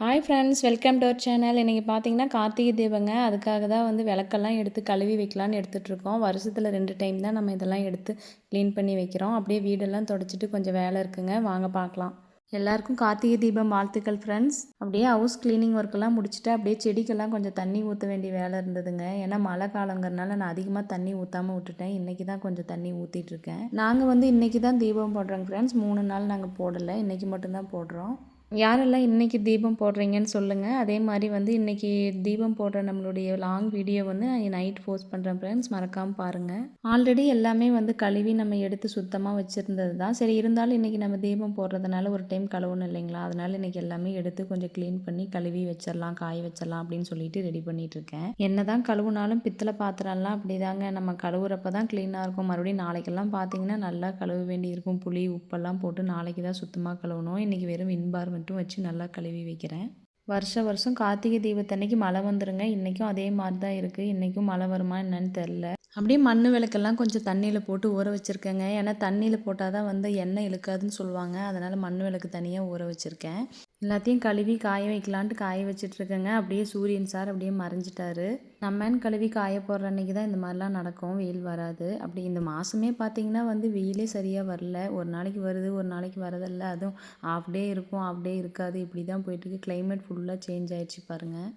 Hi friends, welcome to our channel. இன்றைக்கி பார்த்தீங்கன்னா கார்த்திகை தீபங்க. அதுக்காக தான் வந்து விளக்கெல்லாம் எடுத்து கழுவி வைக்கலான்னு எடுத்துகிட்ருக்கோம். வருஷத்தில் 2 டைம் தான் நம்ம இதெல்லாம் எடுத்து க்ளீன் பண்ணி வைக்கிறோம். அப்படியே வீடெல்லாம் தொடச்சிட்டு கொஞ்சம் வேலை இருக்குங்க, வாங்க பார்க்கலாம். எல்லாருக்கும் கார்த்திகை தீபம் வாழ்த்துக்கள் ஃப்ரெண்ட்ஸ். அப்படியே ஹவுஸ் க்ளீனிங் ஒர்க்கெல்லாம் முடிச்சுட்டு அப்படியே செடிக்கெல்லாம் கொஞ்சம் தண்ணி ஊற்ற வேண்டிய வேலை இருந்ததுங்க. ஏன்னா மழை காலங்கிறனால நான் அதிகமாக தண்ணி ஊற்றாமல் விட்டுட்டேன். இன்றைக்கி தான் கொஞ்சம் தண்ணி ஊற்றிட்டுருக்கேன். நாங்கள் வந்து இன்றைக்கி தான் தீபம் போடுறோங்க ஃப்ரெண்ட்ஸ். 3 நாள் நாங்கள் போடலை, இன்றைக்கி மட்டும்தான் போடுறோம். யாரெல்லாம் இன்றைக்கி தீபம் போடுறீங்கன்னு சொல்லுங்கள். அதே மாதிரி வந்து இன்றைக்கி தீபம் போடுற நம்மளுடைய லாங் வீடியோ வந்து நைட் போஸ்ட் பண்ணுறேன் ஃப்ரெண்ட்ஸ், மறக்காமல் பாருங்கள். ஆல்ரெடி எல்லாமே வந்து கழுவி நம்ம எடுத்து சுத்தமாக வச்சுருந்தது தான். சரி, இருந்தாலும் இன்றைக்கி நம்ம தீபம் போடுறதுனால ஒரு டைம் கழுவணும் இல்லைங்களா, அதனால் இன்றைக்கி எல்லாமே எடுத்து கொஞ்சம் க்ளீன் பண்ணி கழுவி வச்சிடலாம், காய வச்சிடலாம் அப்படின்னு சொல்லிட்டு ரெடி பண்ணிகிட்ருக்கேன். என்ன தான் கழுவுனாலும் பித்தளை பாத்திரம்லாம் அப்படி தாங்க, நம்ம கழுவுறப்ப தான் க்ளீனாக இருக்கும். மறுபடியும் நாளைக்கெல்லாம் பார்த்தீங்கன்னா நல்லா கழுவ வேண்டி இருக்கும். புளி உப்பெல்லாம் போட்டு நாளைக்கு தான் சுத்தமாக கழுவணும். இன்றைக்கி வெறும் வின்பார் மட்டும் வச்சு நல்லா கழுவி வைக்கிறேன். வருஷம் கார்த்திகை தீபத்தன்னைக்கு மழை வந்துருங்க. இன்றைக்கும் அதே மாதிரி தான் இருக்குது. இன்றைக்கும் மழை வருமா என்னன்னு தெரில. அப்படியே மண் விளக்கெல்லாம் கொஞ்சம் தண்ணியில் போட்டு ஊற வச்சுருக்கேங்க. ஏன்னா தண்ணியில் போட்டால் தான் வந்து எண்ணெய் இழுக்காதுன்னு சொல்லுவாங்க. அதனால் மண் விளக்கு தனியாக ஊற வச்சுருக்கேன். எல்லாத்தையும் கழுவி காய வைக்கலான்ட்டு காய வச்சிட்ருக்கேங்க. அப்படியே சூரியன் சார் அப்படியே மறைஞ்சிட்டாரு. நம்மன்னு கழுவி காய போடுற அன்றைக்கி தான் இந்த மாதிரிலாம் நடக்கும், வெயில் வராது. அப்படி இந்த மாதமே பார்த்திங்கன்னா வந்து வெயிலே சரியாக வரல. ஒரு நாளைக்கு வருது, ஒரு நாளைக்கு வரதில்லை. அதுவும் ஆஃப் டே இருக்கும், ஆஃப் டே இருக்காது. இப்படி தான் போயிட்டுருக்கு. கிளைமேட் ஃபுல்லாக சேஞ்ச் ஆகிடுச்சு பாருங்கள்.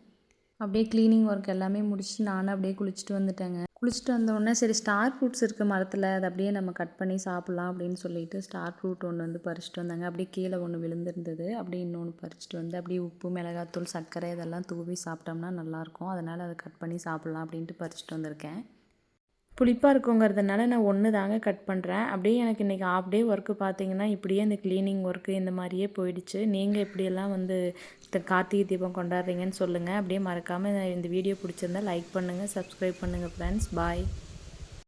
அப்படியே க்ளீனிங் ஒர்க் எல்லாமே முடிச்சுட்டு நானும் அப்படியே குளிச்சுட்டு வந்துட்டேங்க. குளிச்சுட்டு வந்தோடனே சரி ஸ்டார் ஃப்ரூட்ஸ் இருக்குது மரத்தில், அதை அப்படியே நம்ம கட் பண்ணி சாப்பிட்லாம் அப்படின்னு சொல்லிட்டு ஸ்டார் ஃப்ரூட் ஒன்று வந்து பறிச்சிட்டு வந்தாங்க. அப்படியே கீழே ஒன்று விழுந்திருந்தது. அப்படியே இன்னொன்று பறிச்சிட்டு வந்து அப்படியே உப்பு, மிளகாத்தூள், சர்க்கரை இதெல்லாம் தூவி சாப்பிட்டோம்னா நல்லாயிருக்கும். அதனால் அதை கட் பண்ணி சாப்பிட்லாம் அப்படின்ட்டு பறிச்சிட்டு வந்திருக்கேன். புளிப்பாக இருக்குங்கிறதுனால நான் ஒன்று தாங்க கட் பண்ணுறேன். அப்படியே எனக்கு இன்றைக்கி ஆஃப் டே ஒர்க்கு பார்த்தீங்கன்னா இப்படியே இந்த க்ளீனிங் ஒர்க்கு இந்த மாதிரியே போயிடுச்சு. நீங்கள் எப்படியெல்லாம் வந்து கார்த்திகை தீபம் கொண்டாடுறீங்கன்னு சொல்லுங்கள். அப்படியே மறக்காமல் இந்த வீடியோ பிடிச்சிருந்தா லைக் பண்ணுங்கள், சப்ஸ்கிரைப் பண்ணுங்கள் ஃப்ரெண்ட்ஸ். பாய்.